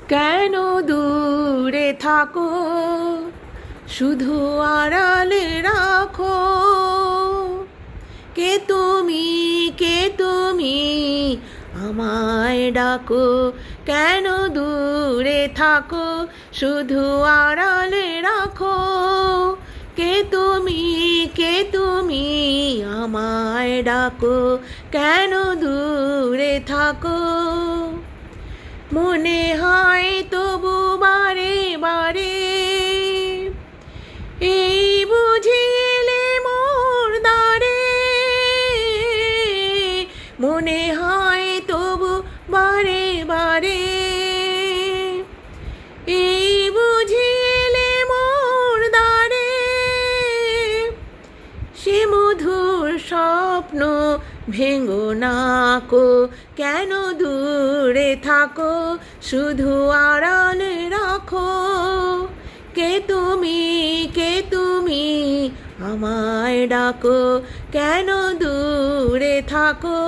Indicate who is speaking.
Speaker 1: কেন দূরে থাকো, শুধু আড়ালে রাখো। কে তুমি, কে তুমি, আমায় ডাকো। কেন দূরে থাকো, শুধু আড়ালে রাখো। কে তুমি, কে তুমি, আমায় ডাকো। কেন দূরে থাকো। মনে হয় তবু বারে বারে, এই বুঝি এলে মোর দ্বারে। মনে হয় তবু বারে বারে, এই বুঝি এলে মোর দ্বারে। সে মধুর স্বপ্ন ভেঙো না কো। কেন দূরে থাকো, শুধু আড়ালে রাখো। কে তুমি, কে তুমি, আমায় ডাকো। কেন দূরে থাকো।